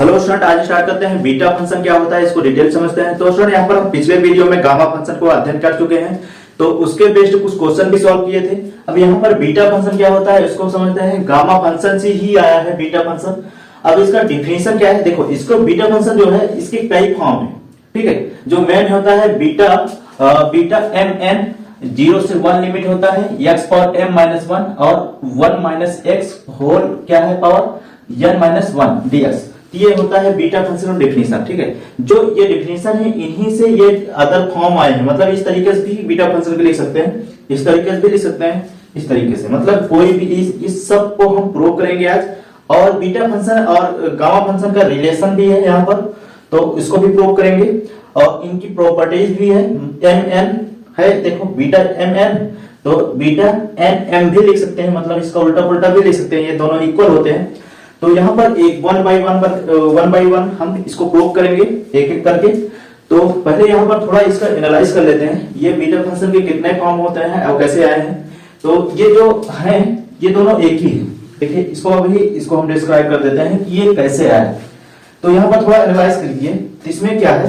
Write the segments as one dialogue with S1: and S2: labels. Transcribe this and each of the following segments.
S1: Hello student, आज start करते हैं बीटा फंक्शन क्या होता है, इसको डिटेल समझते हैं। तो स्टूडेंट यहाँ पर हम पिछले वीडियो में गामा फंक्शन को अध्ययन कर चुके हैं, तो उसके बेस्ड कुछ क्वेश्चन भी सॉल्व किए थे। अब यहाँ पर बीटा फंक्शन क्या होता है इसको समझते हैं। गामा फंक्शन से ही आया है बीटा फंक्शन। अब इसका डिफिनेशन क्या है, देखो इसको बीटा फंक्शन जो है इसके कई फॉर्म है, ठीक है। जो मेन होता है बीटा एम एन 0 से 1 लिमिट होता है x पावर m माइनस 1 और 1 माइनस एक्स होल क्या है पावर n माइनस 1 dx। ये होता है बीटा फंक्शन का डिफिनेशन, ठीक है। जो ये डिफिनेशन है इन्हीं से ये अदर फॉर्म आए हैं, मतलब इस तरीके से भी बीटा फंक्शन को लिख सकते हैं, इस तरीके से भी लिख सकते हैं, इस तरीके से, मतलब कोई भी इस सब को हम प्रूव करेंगे आज। और बीटा फंक्शन और गामा फंक्शन का रिलेशन भी है यहाँ पर, तो इसको भी प्रूव करेंगे। और इनकी प्रॉपर्टीज भी है, एम एन है, देखो बीटा एम एन, तो बीटा एन एम भी लिख सकते हैं, मतलब इसका उल्टा पुल्टा भी लिख सकते हैं, ये दोनों इक्वल होते हैं। तो यहाँ पर एक वन बाई वन हम इसको प्रूव करेंगे एक एक करके। तो पहले यहाँ पर थोड़ा इसका एनालाइज कर लेते हैं, ये बीटा फंक्शन के कितने फॉर्म होते हैं और कैसे आए हैं। तो ये जो हैं ये दोनों एक ही है, देखिए इसको हम डिस्क्राइब कर देते हैं कि ये कैसे आए। तो यहाँ पर थोड़ा एनालाइज करिए, तो इसमें क्या है,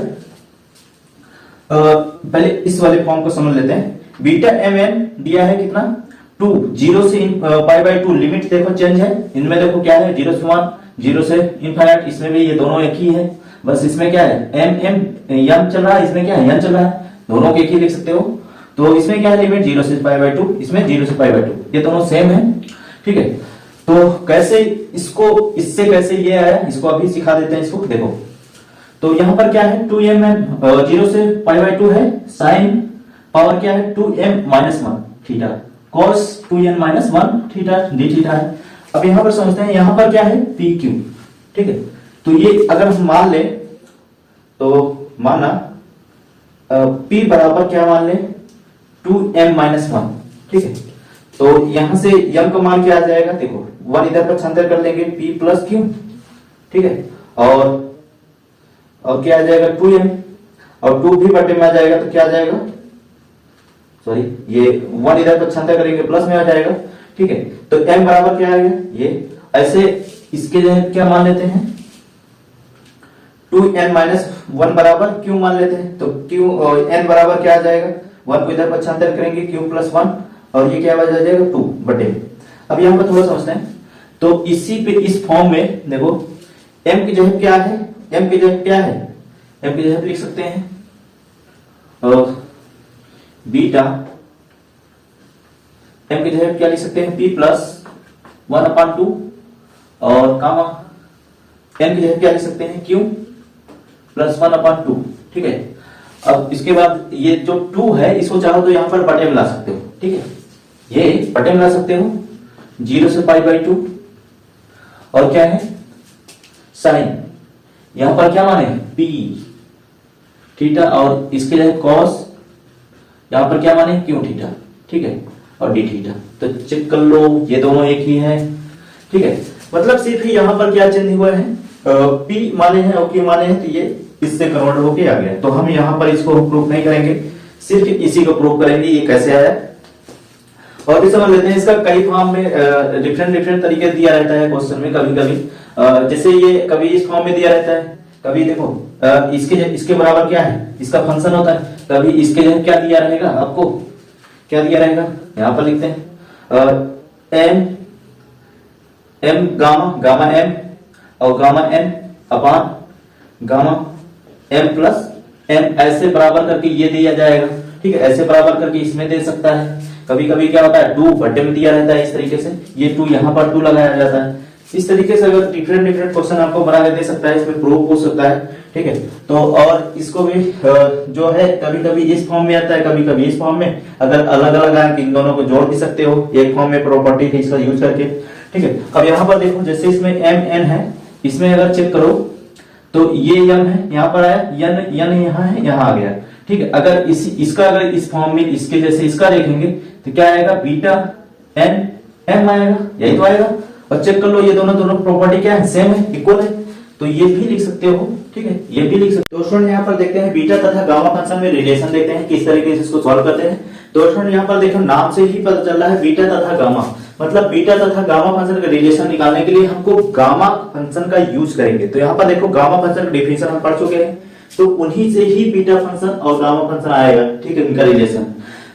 S1: पहले इस वाले फॉर्म को समझ लेते हैं। बीटा एम एन दिया है कितना 2, 0 से पाई बाई 2 लिमिट देखो चेंज है, इनमें देखो क्या है 0 से 1, 0 से इनफाइनाइट, इसमें भी ये दोनों एक ही है, बस इसमें क्या है एम एम चल रहा है, इसमें क्या है एन चल रहा है, दोनों के एक ही लिख सकते हो। तो इसमें क्या है लिमिट 0 से पाई बाई 2, इसमें 0 से पाई बाई 2, ये दोनों सेम है, ठीक है। तो कैसे इसको इससे कैसे ये आया इसको अभी सिखा देते हैं इसको, देखो। तो यहाँ पर क्या है 2m 0 से पाई बाई 2 है, साइन पावर क्या है 2m minus 1 theta, cos 2n minus 1 theta D theta है। अब यहाँ पर समझते हैं, यहाँ पर क्या है पी क्यू, ठीक है। तो ये अगर हम मान ले तो माना p बराबर क्या मान ले 2m माइनस 1, ठीक है। तो यहां से m का मान क्या आ जाएगा, देखो 1 इधर पर छांतर कर लेंगे p प्लस क्यू, ठीक है। और क्या आ जाएगा 2m, और 2 भी बटे में आ जाएगा, तो क्या आ जाएगा, सॉरी ये 1 इधर पर छांतर करेंगे प्लस में आ जाएगा, ठीक है। तो m बराबर क्या आएगा, ये ऐसे इसके जगह क्या मान लेते हैं 2n माइनस 1 बराबर q मान लेते हैं। तो q n बराबर क्या आ जाएगा, 1 को इधर पर छांतर करेंगे q प्लस 1, और ये क्या आ जाएगा 2 बटे। अब यहाँ पर थोड़ा समझते हैं, तो इसी पे इस फॉर्म में देखो m की जगह क्या है, m की जगह क्या है, m की जगह लिख सकते हैं और बीटा, m की जगह क्या लिख सकते हैं p प्लस 1/2, और गामा n की जगह क्या लिख सकते हैं q प्लस 1/2, ठीक है। अब इसके बाद ये जो 2 है इसको चाहो तो यहाँ पर बटे में ला सकते हो, ठीक है, ये बटे में ला सकते हो 0 से पाई बाई 2, और क्या है साइन, यहाँ पर क्या माने p थीटा, और इसके जगह cos, यहाँ पर क्या माने क्यू थीटा, ठीक है, और डी थीटा। तो चेक कर लो ये दोनों एक ही है, ठीक है। मतलब सिर्फ यहाँ पर क्या चेंज हुआ है, p माने हैं और q माने हैं, तो ये इससे कन्वर्ट होके आ गया। तो हम यहाँ पर इसको प्रूफ नहीं करेंगे, सिर्फ इसी को प्रूफ करेंगे ये कैसे आया। और भी समझ लेते हैं, इसका कई फॉर्म में डिफरेंट तरीके दिया रहता है क्वेश्चन में, कभी कभी जैसे ये कभी इस फॉर्म में दिया रहता है, कभी देखो इसके बराबर क्या है इसका फंक्शन होता है, कभी इसके जगह क्या दिया रहेगा, आपको क्या दिया रहेगा यहाँ पर लिखते हैं एम गामा एम और गामा एन अपान गामा एम प्लस एन, ऐसे बराबर करके ये दिया जाएगा, ठीक है। ऐसे बराबर करके इसमें दे सकता है, कभी कभी क्या होता है 2 बटे में दिया रहता है, इस तरीके से ये 2 यहाँ पर 2 लगाया जाता है। इस तरीके से अगर डिफरेंट क्वेश्चन आपको बना के दे सकता है, इसमें प्रूफ हो सकता है, ठीक है। तो और इसको भी जो है कभी कभी इस फॉर्म में आता है, कभी कभी इस फॉर्म में, अगर अलग अलग आए इन दोनों को जोड़ भी सकते हो एक फॉर्म में प्रॉपर्टी है इसका यूज करके, ठीक है। अब यहाँ पर देखो जैसे इसमें एम एन है, इसमें अगर चेक करो तो ये m है यहाँ पर आया, n यहाँ है यहाँ आ गया, ठीक है। अगर इसका अगर इस फॉर्म में इसके जैसे इसका देखेंगे तो क्या आएगा बीटा n m आएगा, यही तो आएगा। और चेक कर लो ये दोनों प्रॉपर्टी क्या है सेम है, इक्वल है, तो ये भी लिख सकते हो, ठीक है, ये भी लिख सकते हो। तो स्टूडेंट यहाँ पर देखते हैं बीटा तथा गामा फंक्शन में रिलेशन देखते हैं किस तरीके से इसको सॉल्व करते हैं। तो स्टूडेंट यहाँ पर देखो नाम से ही पता चल रहा है बीटा तथा गामा, मतलब बीटा तथा गामा फंक्शन का रिलेशन निकालने के लिए हमको गामा फंक्शन का यूज करेंगे। तो यहाँ पर देखो गामा फंक्शन का डिफिनेशन हम पढ़ चुके हैं, तो उन्हीं से ही बीटा फंक्शन और गामा फंक्शन आएगा, ठीक है, इनका रिलेशन।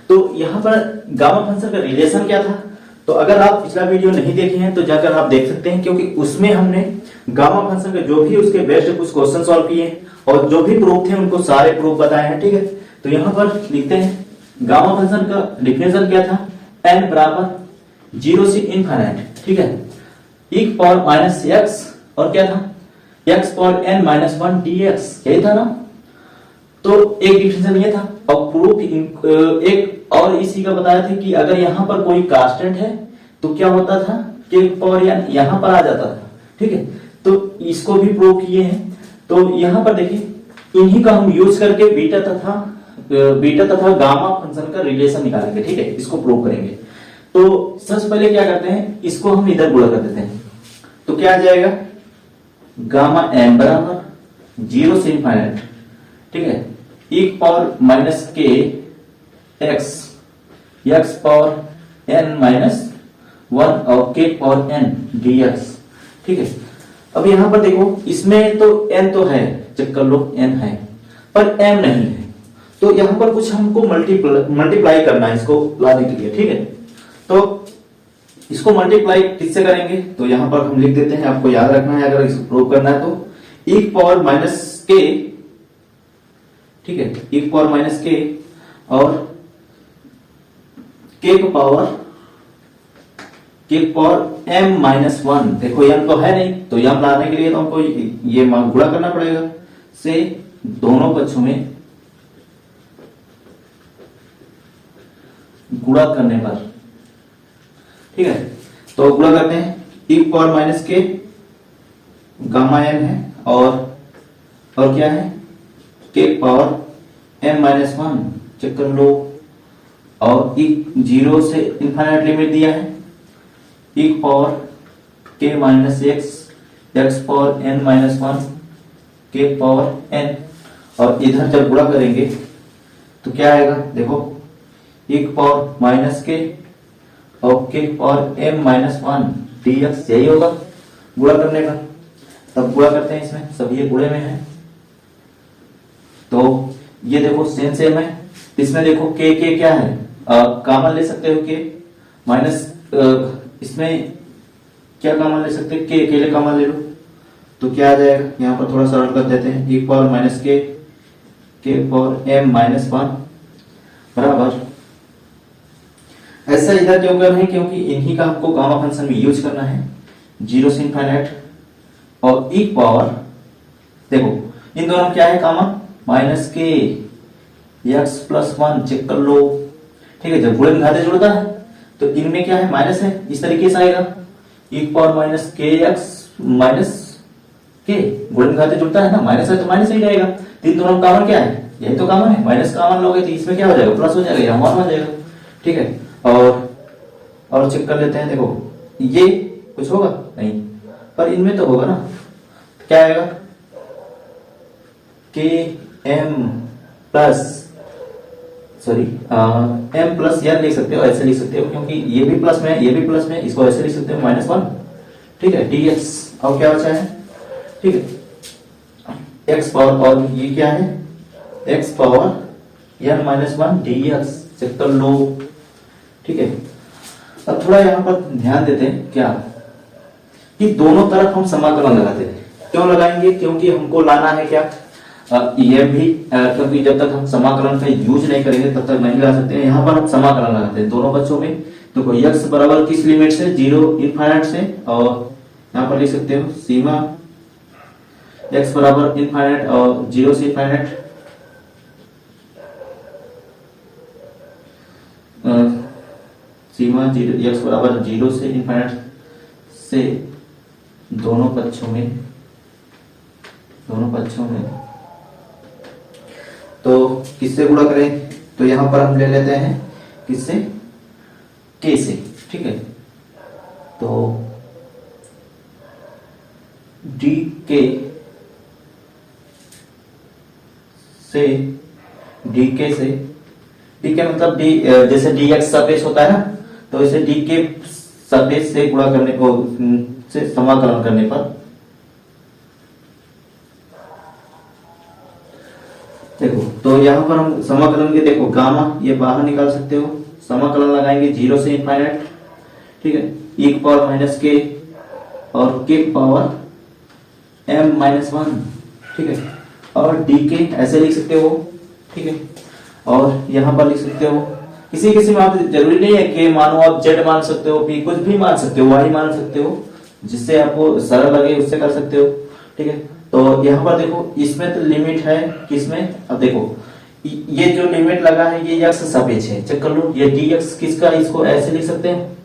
S1: तो यहाँ पर गामा फंक्शन का रिलेशन क्या था, तो अगर आप पिछला वीडियो नहीं देखे हैं तो जाकर आप देख सकते हैं, क्योंकि उसमें हमने गामा फंक्शन के जो भी उसके बेस्ट कुछ क्वेश्चन सॉल्व किए और जो भी प्रूफ थे उनको सारे प्रूफ बताए हैं, ठीक है। तो यहाँ पर लिखते हैं गामा फंक्शन का डिफिनेशन क्या था, n बराबर 0 से इनफाइनाइट, ठीक है, e पावर माइनस एक्स और क्या था x power n minus 1 dx, यही था ना। तो एक डिफिनेशन ये था और प्रूफ एक और इसी का बताया था कि अगर यहाँ पर कोई कांस्टेंट है तो क्या होता था कि पावर n यहाँ पर आ जाता था, ठीक है। तो इसको भी प्रूव किए हैं। तो यहाँ पर देखिए इन्हीं का हम यूज करके बीटा तथा गामा फंक्शन का रिलेशन निकालेंगे, ठीक है, इसको प्रूव करेंगे। तो सबसे पहले क्या करते हैं, इसको हम इधर गुणा कर देते हैं, तो क्या आ जाएगा गामा m बराबर 0 से इनफाइनाइट, ठीक है, e power minus k x power n minus 1 और k पावर n dx, ठीक है। अब यहां पर देखो इसमें तो n तो है, चेक कर लो n है, पर m नहीं है, तो यहां पर कुछ हमको मल्टीप्लाई करना है इसको लाने के लिए, ठीक है। तो इसको मल्टीप्लाई किससे करेंगे, तो यहां पर हम लिख देते हैं, आपको याद रखना है अगर इसको प्रूव करना है तो e पावर माइनस के, ठीक है, e पावर माइनस के और k पावर m माइनस 1, देखो m तो है नहीं, तो m लाने के लिए तो हमको ये गुणा करना पड़ेगा से दोनों पक्षों में गुणा करने पर, ठीक है। तो गुणा करते हैं, e power minus k gamma m है और क्या है k power m minus 1, check कर लो, और 0 से इनफाइनाइट लिमिट दिया है, e power k minus x power n minus 1 k power n, और इधर जब गुणा करेंगे तो क्या आएगा, देखो e पावर माइनस k और k power m minus 1 dx, यही होगा गुणा करने का। तब गुणा करते हैं, इसमें सब ये गुणे में है, तो ये देखो सेम है, इसमें देखो k क्या है, कॉमन ले सकते हो, k माइनस इसमें क्या कॉमन ले सकते हैं, k अकेले कॉमन ले लो, तो क्या आ जाएगा, यहाँ पर थोड़ा सरल कर देते हैं, e power minus k power m minus 1 बराबर, ऐसा इधर क्यों कर रहे हैं, क्योंकि इन्हीं का हमको गामा फंक्शन में यूज करना है, 0 से इनफाइनाइट और e पावर, देखो इन दोनों क्या है common, minus k x plus 1, check कर लो, ठीक है। जब गुणे में घाते जुड़ता है तो इनमें क्या है, माइनस है, इस तरीके से आएगा e power minus k x minus के, गुणे में घाते जुड़ता है ना, माइनस है तो माइनस ही रहेगा। तीन दोनों कॉमन क्या है, यही तो कॉमन है, माइनस कॉमन लोगे तो इसमें क्या हो जाएगा, प्लस हो जाएगा, यहाँ वन हो जाएगा, ठीक है। और चेक कर लेते हैं, देखो ये कुछ होगा नहीं, पर इनमें तो होगा ना, क्या आएगा के एम प्लस एम प्लस यार लिख सकते हो, ऐसे लिख सकते हो, क्योंकि ये भी प्लस में है, ये भी प्लस में है, इसको ऐसे लिख सकते हो माइनस 1, ठीक है, dx, और क्या बचा है, ठीक है, x पावर, और ये क्या है x power n minus 1 dx, check कर लो, ठीक है। अब थोड़ा यहाँ पर ध्यान देते हैं क्या, कि दोनों तरफ हम समाकलन लगाते हैं, क्यों लगाएंगे, क्योंकि हमको लाना है क्या, ये भी क्योंकि जब तक हम समाकलन का यूज नहीं करेंगे तब तक नहीं लगा सकते हैं। यहाँ पर हम समाकलन लगाते हैं दोनों बच्चों में, तो कोई x बराबर किस लिमिट से, 0 इनफाइनाइट से, और यहाँ पर लिख सकते हो सीमा x बराबर इनफाइनाइट और 0 से इनफाइनाइट, सीमा x बराबर 0 से इनफाइनाइट से दोनों पक्षों में, तो किससे गुणा करें, तो यहां पर हम ले लेते हैं किससे, k से, ठीक है। तो dk से डी के से, डी के मतलब डी जैसे डी एक्स सरफेस होता है ना, तो इसे डी के सरफेस से गुणा करने को से समाकलन करने पर देखो, तो यहां पर हम समाकलन के देखो गामा ये बाहर निकाल सकते हो, समाकलन लगाएंगे 0 से इनफाइनाइट, ठीक है, e की पावर माइनस के और k की पावर m माइनस 1, ठीक है, और डी के ऐसे लिख सकते हो, ठीक है, और यहां पर लिख सकते हो किसी किसी में आप जरूरी नहीं है कि मानो आप z मान सकते हो, p कुछ भी मान सकते हो, y मान सकते हो, जिससे आपको सरल लगे उससे कर सकते हो, ठीक है। तो यहाँ पर देखो इसमें तो लिमिट है किसमें, अब देखो ये जो लिमिट लगा है ये x सापेक्ष है, चेक कर लो, ये dx किसका, इसको ऐसे लिख सकते हैं,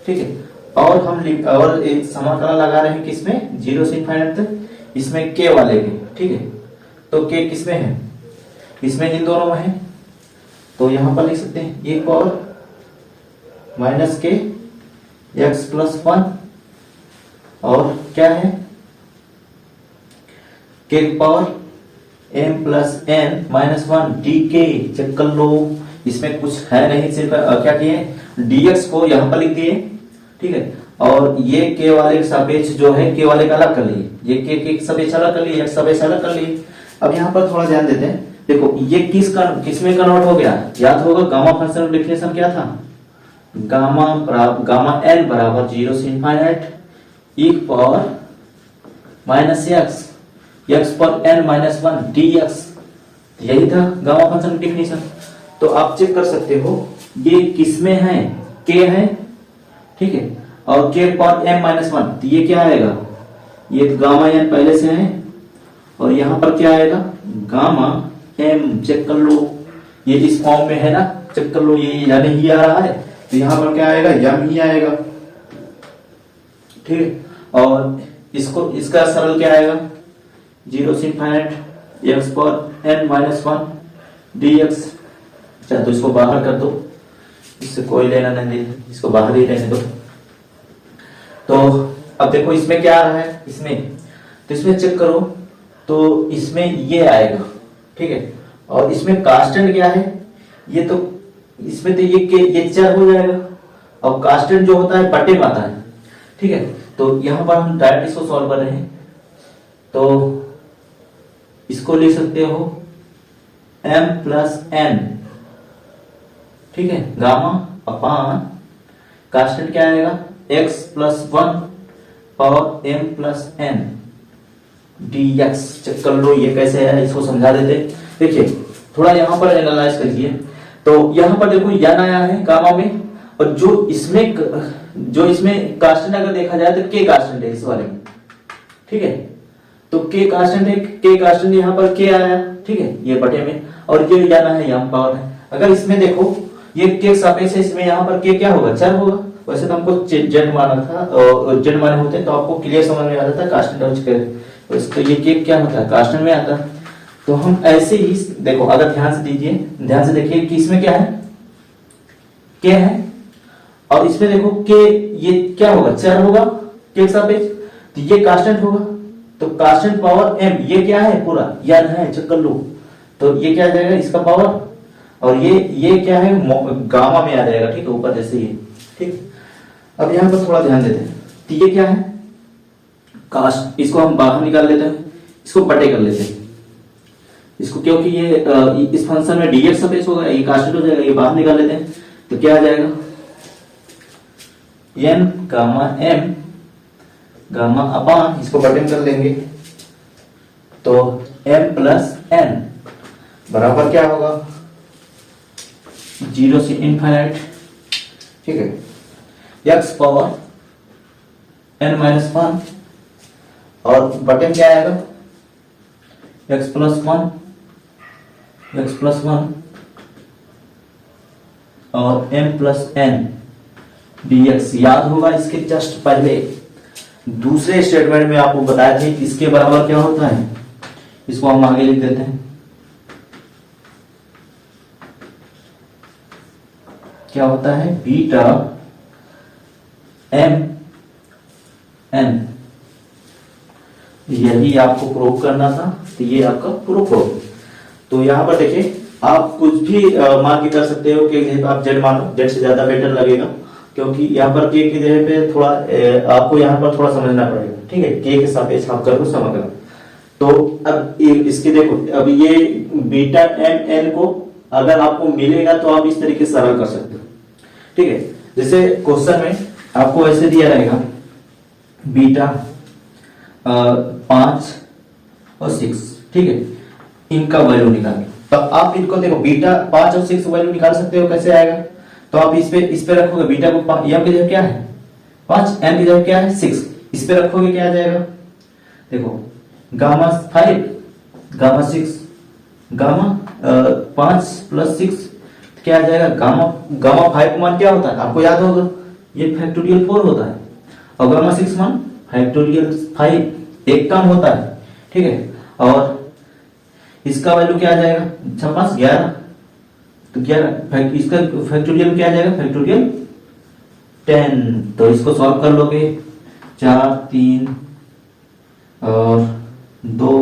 S1: ठीक है, और हम और एक समाकलन लगा रहे हैं किसमें, 0 से इनफाइनाइट तक, इसमें k वाले के, ठीक है, तो k किसमें है, इसमें इन दोनों में है, तो यहां पर लिख सकते हैं ये power minus k x plus 1 और क्या है k power m plus n minus 1 d k, check कर लो, इसमें कुछ है नहीं, सिर्फ क्या किए dx को यहां पर लिख दिए, ठीक है, और ये के वाले के सापेक्ष जो है के वाले का अलग कर लिए, ये के सापेक्ष अलग कर लिए, x सापेक्ष अलग कर लिए। अब यहाँ पर थोड़ा ध्यान देते हैं, देखो ये किसमें कन्वर्ट हो गया, याद होगा गामा फंक्शन का डेफिनेशन क्या था, गामा एन बराबर 0 से इनफाइनाइट e की पावर माइनस एक्स पर एन माइनस 1 dx, यही था गामा फंक्शन का डेफिनेशन। तो आप चेक कर सकते हो ये किसमें है, k है, ठीक है, और k पर m माइनस 1, तो ये क्या आएगा, ये गामा एन पहले से है, और यहां पर क्या आएगा गामा m, चेक कर लो, ये इस फॉर्म में है ना, चेक कर लो, ये यानी ही आ रहा है, तो यहां पर क्या आएगा यम ही आएगा, ठीक है, और इसको इसका सरल क्या आएगा 0 से इनफाइनाइट एक्स पर एन माइनस 1 dx, अच्छा तो इसको बाहर कर दो, इससे कोई लेना नहीं, इसको बाहर ही रहने दो। तो अब देखो इसमें क्या आ रहा है, इसमें तो इसमें चेक करो, तो इसमें ये आएगा, ठीक है, और इसमें कांस्टेंट क्या है, ये तो इसमें तो ये चर हो जाएगा, और कांस्टेंट जो होता है बटे में आता है, ठीक है, तो यहां पर हम डायरेक्ट इसको सॉल्व कर रहे हैं, तो इसको ले सकते हो m प्लस n, ठीक है, गामा अपान कांस्टेंट क्या आएगा x plus 1 power m plus n dx, check कर लो ये कैसे है, इसको समझा देते। देखिए थोड़ा यहाँ पर एनालाइज करिए, तो यहाँ पर देखो यन आया है गामा में, और जो इसमें कांस्टेंट अगर देखा जाए तो k कांस्टेंट है इस वाले में, ठीक है, तो k कांस्टेंट है, k कांस्टेंट यहाँ पर k आया, ठीक है, ये बटे में, और ये जाना है यहाँ पावर है। अगर इसमें देखो ये k सापेक्ष है, इसमें यहाँ पर k क्या होगा, चर होगा, वैसे तो हमको z माना था, और z माने होते तो आपको क्लियर समझ में आता था कांस्टेंट और तो ये k क्या होता है कांस्टेंट में आता है। तो हम ऐसे ही देखो, अगर ध्यान से दीजिए, ध्यान से देखिए कि इसमें क्या है k है, और इसमें देखो k ये क्या होगा चर होगा k सापेक्ष, तो ये कांस्टेंट होगा, तो कांस्टेंट पावर m, ये क्या है पूरा याद है, चेक कर लो, तो ये क्या आ जाएगा इसका पावर, और ये क्या है गामा में आ जाएगा, ठीक है, ऊपर जैसे ये, ठीक। अब यहाँ पर थोड़ा ध्यान देते हैं, तो ये क्या है कास्ट, इसको हम बाहर निकाल लेते हैं, इसको बटे कर लेते हैं इसको, क्योंकि ये इस फंक्शन में dx सापेक्ष होगा, ये कांस्टेंट हो जाएगा, ये बाहर निकाल लेते हैं, तो क्या आ जाएगा n gamma m gamma upon, इसको बटे में कर लेंगे, तो m प्लस n बराबर क्या होगा 0 से इनफाइनाइट, ठीक है, x पावर n माइनस 1, और बटे में क्या आएगा x प्लस 1 और m प्लस n dx, याद होगा इसके जस्ट पहले दूसरे स्टेटमेंट में आपको बताया थे इसके बराबर क्या होता है, इसको हम आगे लिख देते हैं, क्या होता है बीटा m n, यही आपको प्रूव करना था, तो ये आपका प्रूफ हो गया। तो यहाँ पर देखिए आप कुछ भी मान के कर सकते हो कि आप जेड मानो, जेड से ज्यादा बेटर लगेगा, क्योंकि यहाँ पर के की जगह पे थोड़ा आपको यहाँ पर थोड़ा समझना पड़ेगा, ठीक है। के सापेक्ष आप करो समग्र। तो अब इसके देखो, अब ये बीटा एम एन को अगर आपको मिलेगा तो आप इस तरीके से सरल कर सकते हो, ठीक है। जैसे क्वेश्चन में आपको ऐसे दिया रहेगा बीटा 5 और 6, ठीक है, इनका वैल्यू निकाल। तो आप इनको देखो बीटा 5 और 6 वैल्यू निकाल सकते हो, कैसे आएगा? तो आप इस पे रखोगे बीटा को, एम की जगह क्या है 5, एम की जगह क्या है 6, इस पे रखोगे क्या आ जाएगा? देखो गामा 5 गामा 6 गामा 5 प्लस 6 क्या आ जाएगा? गामा 5 का मान क्या होता है आपको याद होगा, ये फैक्टोरियल 4 होता है, और गामा 6 मान फैक्टोरियल 5 एक कम होता है, ठीक है। और इसका वैल्यू क्या आ जाएगा? 5 11, तो 11 इसका फैक्टोरियल क्या आ जाएगा? फैक्टोरियल 10। तो इसको सॉल्व कर लोगे, 4 3 और 2,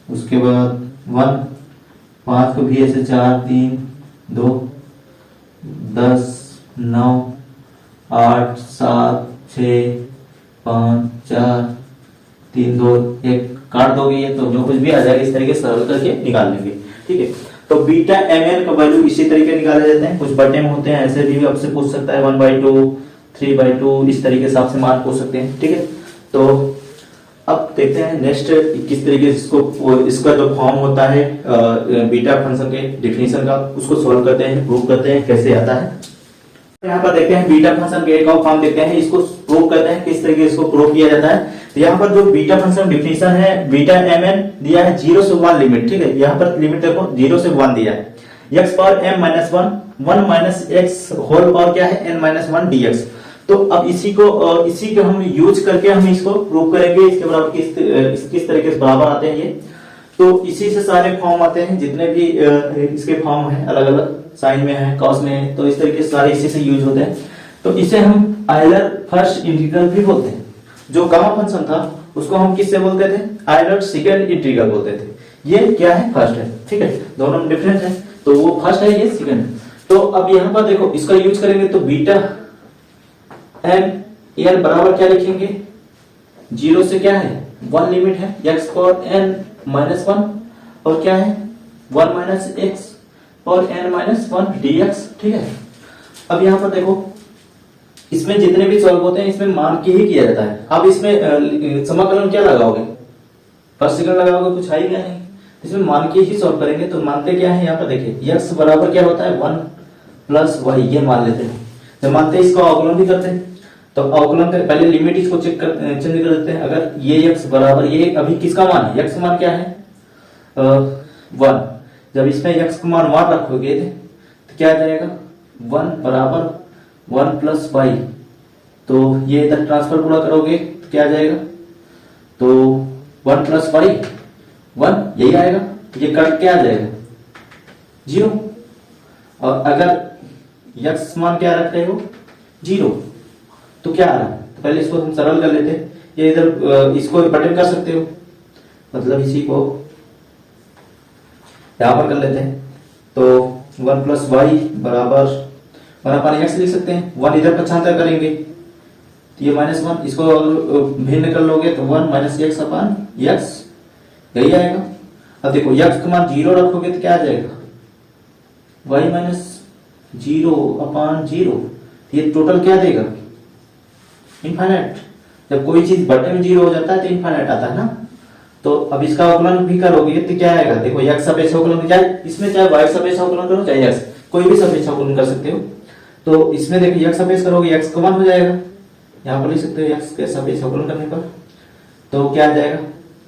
S1: उसके बाद 1, 5 को भी ऐसे 4 3 2 10 9 8 7 6 5 4 3 2 1 काट दोगे ये, तो जो कुछ भी आ जाएगा इस तरीके से सरल करके निकाल लेंगे, ठीक है। तो बीटा एम एन का वैल्यू इसी तरीके निकाले जाते हैं, कुछ बटे में होते हैं, ऐसे भी आपसे पूछ सकता है 1/2 3/2, इस तरीके से आपसे मान पूछ सकते हैं, ठीक है। तो अब देखते हैं नेक्स्ट किस तरीके से इसका जो फॉर्म होता है बीटा फंक्शन के डेफिनेशन का, उसको सॉल्व करते हैं, प्रूव करते हैं कैसे आता है। यहाँ पर देखते हैं बीटा फंक्शन के का फॉर्म देखते हैं, इसको प्रूव करते हैं किस तरीके से इसको प्रूव किया जाता है। तो यहाँ पर जो बीटा फंक्शन डेफिनेशन है, बीटा एम एन दिया है 0 से 1 लिमिट, ठीक है। यहाँ पर लिमिट देखो 0 से 1 दिया है, x power m minus 1 minus x whole power क्या है n माइनस 1 dx। तो अब इसी को हम यूज करके हम इसको प्रूव करेंगे, इसके बराबर किस तरीके से बराबर आते हैं ये। तो इसी से सारे फॉर्म आते हैं, जितने भी इसके फॉर्म है अलग अलग, साइन में है, कॉस में है, तो इस तरीके से सारे इसी से यूज होते हैं। तो इसे हम आयलर फर्स्ट इंटीग्रल भी बोलते हैं। जो गामा फंक्शन था उसको हम किससे बोलते थे? आयलर सेकंड इंटीग्रल बोलते थे। ये क्या है? फर्स्ट है, ठीक है, दोनों में डिफरेंस है, तो वो फर्स्ट है, ये सेकंड है। तो अब यहाँ पर देखो इसका यूज करेंगे, तो बीटा एम एन बराबर क्या लिखेंगे? 0 से क्या है 1 लिमिट है, x पावर n माइनस 1 और क्या है 1 माइनस एक्स और n माइनस 1 dx, ठीक है। अब यहाँ पर देखो इसमें जितने भी सॉल्व होते हैं इसमें मान के ही किया जाता है। अब इसमें समाकलन क्या लगाओगे? फर्स्ट सेकंड लगाओगे, कुछ आएगा नहीं, इसमें मान के ही सॉल्व करेंगे। तो मानते क्या है यहाँ पर देखिए, x बराबर क्या होता है 1 प्लस y, ये मान लेते हैं। जब मानते हैं इसको अवकलन भी करते हैं, तो अवकलन कर पहले लिमिट इसको चेंज कर देते हैं। अगर ये x बराबर, ये अभी किसका मान है? x मान क्या है 1। जब इसमें x का मान 1 रखोगे तो क्या आ जाएगा 1 बराबर 1 प्लस y। तो ये इधर ट्रांसफर पूरा करोगे तो क्या आ जाएगा? तो 1 प्लस y 1 यही आएगा, तो ये कट क्या आ जाएगा 0। और अगर x मान क्या रख रहे हो 0, तो क्या आ रहा है? तो पहले इसको हम सरल कर लेते हैं, ये इधर इसको बटन कर सकते हो, मतलब इसी को यहां पर कर लेते हैं। तो 1 प्लस वाई बराबर 1/x लिख सकते हैं, 1 इधर पक्षांतर करेंगे तो ये -1, इसको भिन्न कर लोगे तो 1 माइनस एक्स अपॉन एक्स, यही आएगा। अब देखो x का मान 0 रखोगे तो क्या आ जाएगा y माइनस 0 अपॉन 0, ये टोटल क्या देगा इनफाइनाइट। जब कोई चीज बटे में 0 हो जाता है तो इनफाइनाइट आता है ना। तो अब इसका अवकलन भी करोगे तो क्या आएगा? देखो x सापेक्ष अवकलन, चाहे इसमें चाहे y सापेक्ष अवकलन करो, चाहे x कोई भी सापेक्ष अवकलन कर सकते हो। तो इसमें देखो x सापेक्ष करोगे x का मान हो जाएगा, यहाँ पर लिख सकते हो x के सापेक्ष अवकलन करने पर तो क्या आ जाएगा?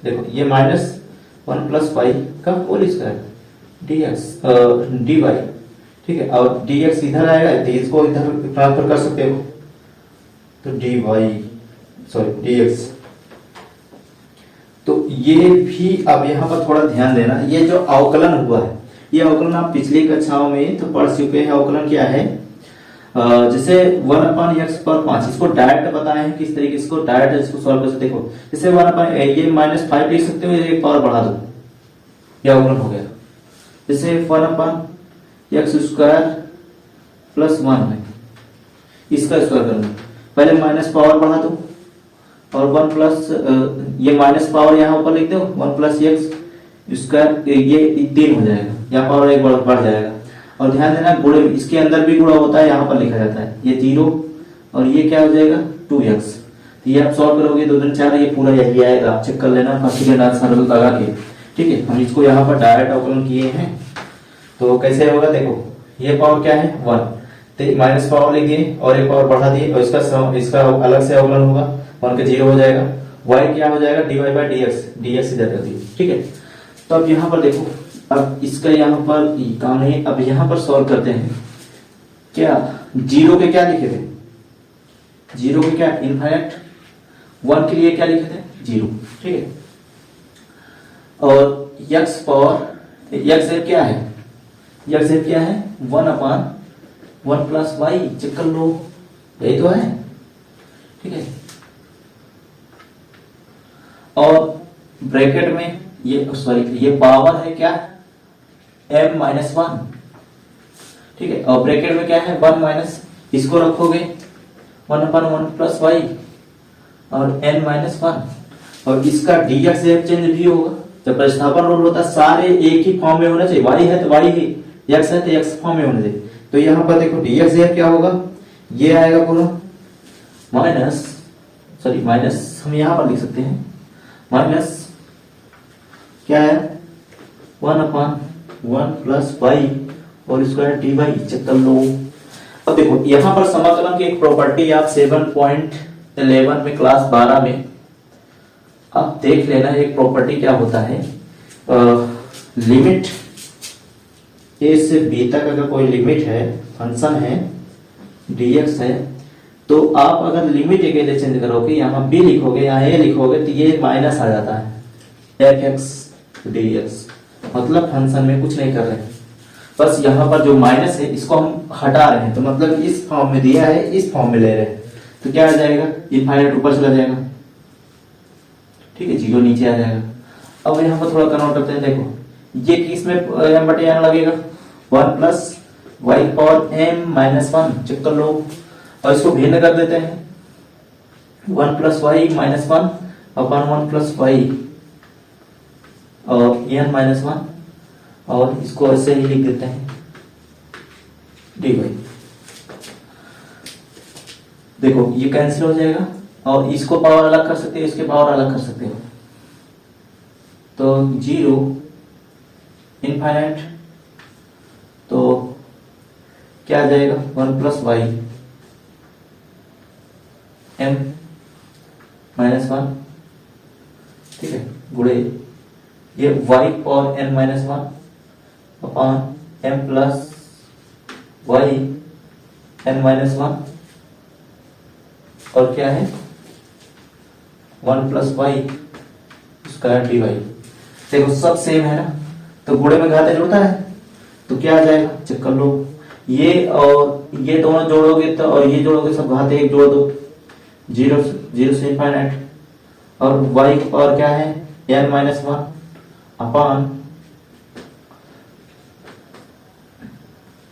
S1: देखो ये -1 प्लस y का होल स्क्वायर dx dy, ठीक है। और dx इधर आएगा तो इसको इधर ट्रांसफर कर सकते हो, तो dx। तो ये भी अब यहाँ पर थोड़ा ध्यान देना, ये जो अवकलन हुआ है, ये अवकलन आप पिछली कक्षाओं में तो पढ़ चुके हैं। अवकलन क्या है? जैसे 1/x/5 इसको डायरेक्ट बताए हैं किस तरीके से इसको डायरेक्ट इसको सॉल्व कर सकते। देखो जैसे 1/, ये -5 लिख सकते हो, ये पावर बढ़ा दो, या अवकलन हो गया। जैसे 1/x² + 1 है, इसका स्क्वायर करना, पहले माइनस पावर बढ़ा दो और 1 प्लस ये माइनस पावर यहाँ ऊपर लिख दो, 1 + x², ये 3 हो जाएगा, यहाँ पावर 1 बढ़ जाएगा। और ध्यान देना गुणे इसके अंदर भी गुणा होता है, यहाँ पर लिखा जाता है, ये 0 और ये क्या हो जाएगा 2x। तो ये आप सॉल्व करोगे 2 3 4, ये पूरा यही आएगा, आप चेक कर लेना फंसी लेना सरल लगा के। ठीक है, हम इसको यहाँ पर डायरेक्ट अवकलन किए हैं, तो कैसे होगा देखो, ये पावर क्या है 1, तो माइनस पावर लिख दिए और एक पावर बढ़ा दिए, और इसका अलग से अवकलन होगा, 1 का 0 हो जाएगा, y क्या हो जाएगा dy/dx इधर कर दिए। ठीक है, तो अब यहाँ पर देखो, अब इसका यहाँ पर काम नहीं, अब यहाँ पर सॉल्व करते हैं। क्या 0 के क्या लिखे थे, 0 के क्या इनफाइनाइट, 1 के लिए क्या लिखे थे 0। ठीक है, और x पावर x क्या है, x क्या है 1/1 + y, चेक कर लो, यही तो है। ठीक है, और ब्रैकेट में ये पावर है क्या m-1। ठीक है, और ब्रैकेट में क्या है 1 माइनस, इसको रखोगे 1/1 + y और n-1, और इसका dx चेंज भी होगा। जब प्रतिस्थापन रूल होता है सारे एक ही फॉर्म में होना चाहिए, y है तो y ही, x है तो x फॉर्म में होना चाहिए। तो यहाँ पर देखो dx क्या होगा, ये आएगा पूरा माइनस हम यहाँ पर लिख सकते हैं, माइनस क्या है 1/1 + y और स्क्वायर dy, चेक कर लो। अब देखो यहाँ पर समाकलन की एक प्रॉपर्टी आप 7.11 में क्लास 12 में आप देख लेना, एक प्रॉपर्टी क्या होता है, लिमिट a से b तक अगर कोई लिमिट है, फंक्शन है dx है, तो आप अगर लिमिट के लिए चेंज करोगे, यहाँ b लिखोगे यहाँ a लिखोगे, तो ये माइनस आ जाता है fx dx, मतलब फंक्शन में कुछ नहीं कर रहे हैं, बस यहाँ पर जो माइनस है इसको हम हटा रहे हैं, तो मतलब इस फॉर्म में दिया है इस फॉर्म में ले रहे हैं, तो क्या आ जाएगा इनफाइनाइट ऊपर चला जाएगा। ठीक है, 0 नीचे आ जाएगा। अब यहाँ पर थोड़ा कन्वर्ट करते हैं, देखो ये किस में m/n लगेगा 1 + y/m-1, चेक कर लो, और इसको भिन्न कर देते हैं 1 + y-1/1 + y और n-1, और इसको ऐसे ही लिख देते हैं dy। देखो ये कैंसिल हो जाएगा, और इसको पावर अलग कर सकते हो, इसके पावर अलग कर सकते हो, तो 0 इनफाइनाइट, तो क्या आ जाएगा 1 + y m-1। ठीक है, गुणे ये y और n-1 upon m + y n-1, और क्या है 1 + y स्क्वायर dy। देखो सब सेम है ना, तो गुणे में घात जुड़ता है, तो क्या आ जाएगा चेक कर लो, ये और ये दोनों जोड़ोगे तो, और ये जोड़ोगे सब घात 1 जोड़ दो, 0 से इनफाइनाइट, और y की पावर क्या है n-1 अपॉन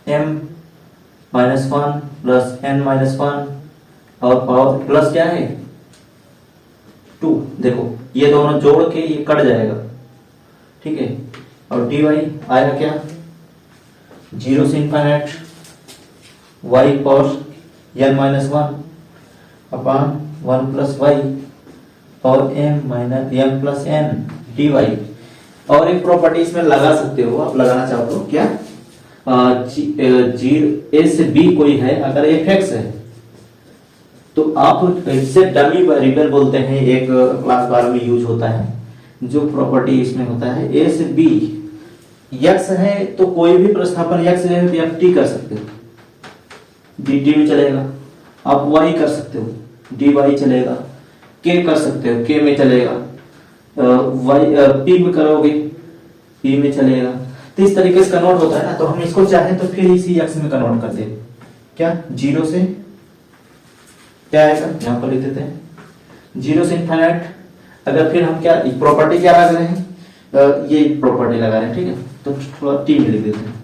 S1: m-1 + n-1, और पावर प्लस क्या है 2। देखो ये दोनों जोड़ के ये कट जाएगा। ठीक है, और dy आएगा क्या 0 से infinite y power n-1 upon 1 + y और m + n dy। और एक प्रॉपर्टी इसमें लगा सकते हो, आप लगाना चाहो तो, क्या a से b कोई है, अगर fx है तो आप इसे डमी वेरिएबल बोलते हैं, एक क्लास 12 में यूज होता है, जो प्रॉपर्टी इसमें होता है a से b x है, तो कोई भी प्रतिस्थापन x है तो ft कर सकते हो, dt में चलेगा, आप y कर सकते हो dy चलेगा, k कर सकते हो k में चलेगा, p में करोगे p में चलेगा, तो इस तरीके से कन्वर्ट होता है ना। तो हम इसको चाहें तो फिर इसी x में कन्वर्ट कर दें, क्या 0 से क्या आएगा, यहां पर लिख देते हैं 0 से इनफाइनाइट। अगर फिर हम क्या प्रॉपर्टी क्या लगा रहे हैं, ये प्रॉपर्टी लगा रहे हैं, ठीक है, तो थोड़ा टी में लिख देते हैं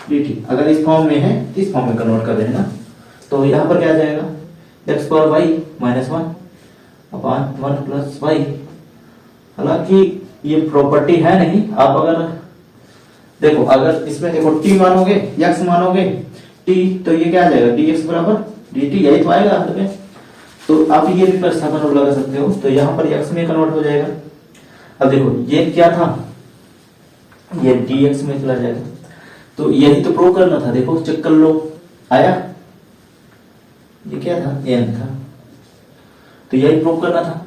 S1: dt। अगर इस फॉर्म में है तो इस फॉर्म में कन्वर्ट कर देना, तो यहाँ पर क्या आ जाएगा x power y minus 1 upon 1 plus y. हालांकि ये प्रॉपर्टी है नहीं, आप अगर देखो, अगर इसमें देखो t मानोगे x मानोगे t, तो ये क्या आ जाएगा dx बराबर dt, यही तो आएगा अंत में। तो आप ये भी प्रतिस्थापन लगा सकते हो, तो यहाँ पर x में कन्वर्ट हो जाएगा। अब देखो ये क्या था, ये dx में चला जाएगा, तो यही तो प्रूव करना था। देखो चेक कर लो, आया, ये क्या था n था, तो यही प्रूव करना था,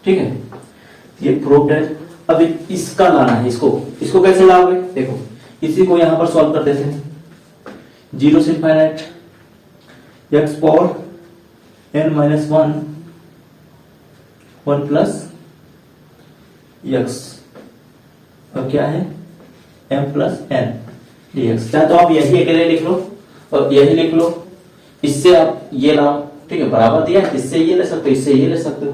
S1: ठीक है, ये प्रूव है। अब इसका लाना है, इसको कैसे लाओगे, देखो इसी को यहां पर सॉल्व कर देते हैं। 0 से infinite x power n minus 1 plus x, और क्या है m प्लस n dx। चाहे तो आप यही अकेले लिख लो और यही लिख लो, इससे आप ये लाओ, ठीक है, बराबर दिया है, इससे ये ले सकते हो, इससे ये ले सकते हो,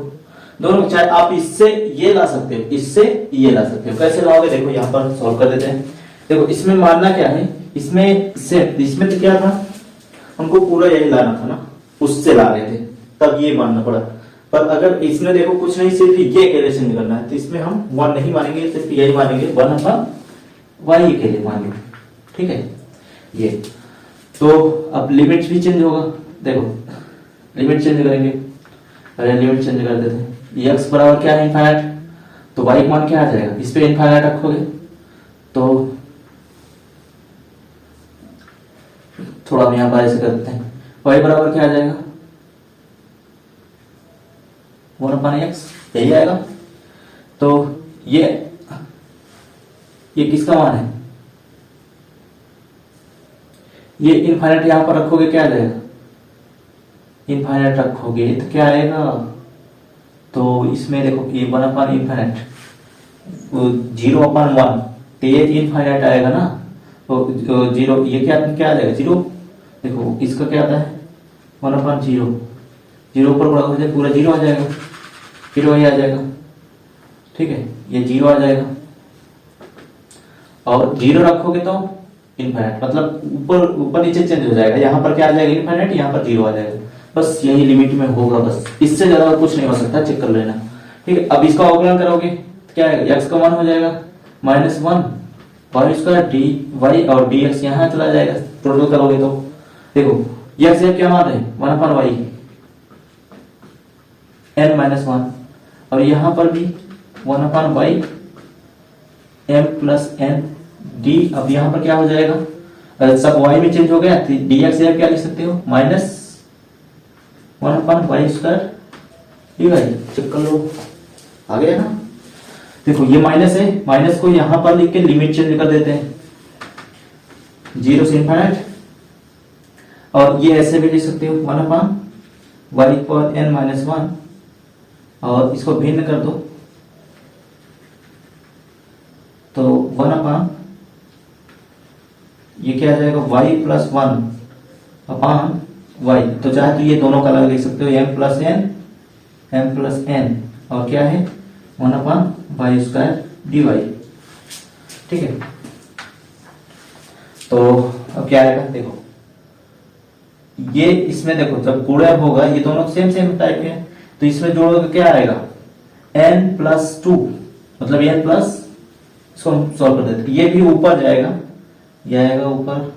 S1: दोनों। चाहे आप इससे ये ला सकते हो, इससे ये ला सकते हो। कैसे लाओगे, देखो यहाँ पर सॉल्व कर देते हैं। देखो इसमें मानना क्या है, इसमें तो क्या था, हमको पूरा यही लाना था ना, उससे ला रहे थे, तब ये मानना पड़ा। पर अगर इसमें देखो कुछ नहीं, सिर्फ ये अकेले चेंज करना है, तो इसमें हम 1 नहीं मानेंगे, सिर्फ यही मानेंगे 1 अपॉन वाई के लिए मानेंगे, ठीक है। ये तो अब लिमिट भी चेंज होगा, देखो लिमिट चेंज करेंगे, अरे लिमिट चेंज कर देते हैं। x बराबर क्या है इनफाइनाइट, तो y मान क्या आ जाएगा, इस पे इनफाइनाइट रखोगे तो थोड़ा हम यहाँ पर ऐसे कर देते हैं, y बराबर क्या आ जाएगा 1/x, यही आएगा। तो ये किसका मान है, ये इनफाइनाइट यहां पर रखोगे क्या आ जाएगा, इनफाइनाइट रखोगे तो क्या आएगा, तो इसमें देखो ये 1/इनफाइनाइट 0/1, तो ये इनफाइनाइट आएगा ना, तो 0, ये क्या आ जाएगा 0। देखो इसका क्या आता है 1/0, 0 पर बड़ा हो जाए पूरा 0 आ जाएगा, फिर वही आ जाएगा, ठीक है, ये 0 आ जाएगा। और 0 रखोगे तो इनफाइनाइट, मतलब ऊपर नीचे चेंज हो जाएगा, यहाँ पर क्या आ जाएगा इनफाइनाइट, यहाँ पर 0 आ जाएगा, बस यही लिमिट में होगा, बस इससे ज्यादा कुछ नहीं हो सकता, चेक कर लेना, ठीक है। अब इसका अवकलन करोगे तो क्या आएगा, x का मान हो जाएगा -1 वाई स्क्वायर डी वाई, और dx यहाँ चला जाएगा, टोटल करोगे तो देखो x क्या मान है 1/y n-1, और यहाँ पर भी 1/y m plus n d। अब यहाँ पर क्या हो जाएगा, सब y में चेंज हो गया, तो dx क्या लिख सकते हो -1/y स्क्वायर dy, चेक कर लो, आ गया ना। देखो ये माइनस है, माइनस को यहां पर लिख के लिमिट चेंज कर देते हैं 0 से इनफाइनाइट, और ये ऐसे भी लिख सकते हो 1/y पर n-1, और इसको भिन्न कर दो तो 1/, ये क्या आ जाएगा y प्लस 1/y, तो चाहे तो ये दोनों का अलग लिख सकते हो m प्लस n, और क्या है 1/y स्क्वायर dy, ठीक है। तो अब क्या आएगा, देखो ये इसमें देखो जब गुणा होगा, ये दोनों सेम टाइप के हैं, तो इसमें जोड़ोगे क्या आएगा n+2, मतलब n प्लस, इसको हम सॉल्व कर देते, ये भी ऊपर जाएगा, ये आएगा ऊपर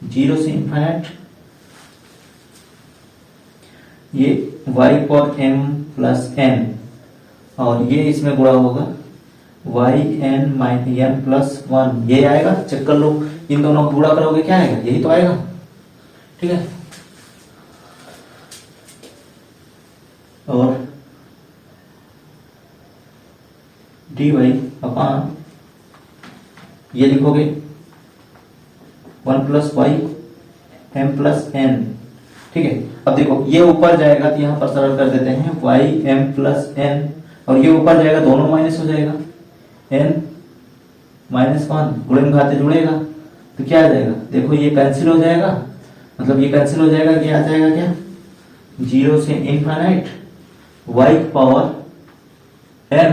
S1: 0 से इनफाइनाइट, ये y पर m प्लस n, और ये इसमें गुणा होगा yn-n+1, ये आएगा, चेक कर लो, इन दोनों को गुणा करोगे क्या आएगा, यही तो आएगा, ठीक है। और dy अपॉन ये लिखोगे 1+y m+n, ठीक है। अब देखो ये ऊपर जाएगा तो यहाँ पर सरल कर देते हैं y m+n, और ये ऊपर जाएगा, दोनों माइनस हो जाएगा, n-1 गुणे में घाते जुड़ेगा, तो क्या आ जाएगा, देखो ये कैंसिल हो जाएगा, मतलब ये कैंसिल हो जाएगा, ये आ जाएगा क्या 0 से infinite y power m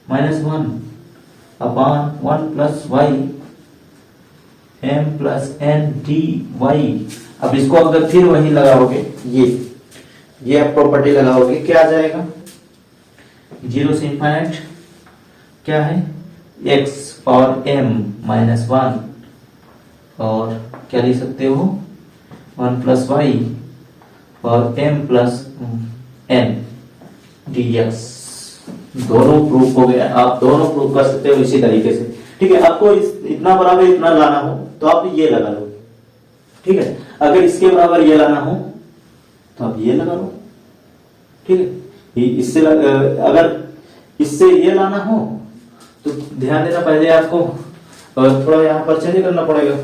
S1: minus 1 upon 1 plus y m plus n dy। अब इसको अगर फिर वही लगाओगे, ये आप प्रॉपर्टी लगाओगे, क्या आ जाएगा 0 से इनफाइनाइट क्या है x पावर m माइनस 1 और क्या लिख सकते हो 1 प्लस y और m प्लस n dx। दोनों प्रूफ हो गया, आप दोनों प्रूफ कर सकते हो इसी तरीके से। ठीक है, आपको इतना बराबर इतना लाना हो तो आप ये लगा लो। ठीक है, अगर इसके बराबर ये लाना हो तो आप ये लगा लो। ठीक है, इससे अगर इससे ये लाना हो तो ध्यान देना, पहले आपको थोड़ा यहाँ पर चेंज करना पड़ेगा।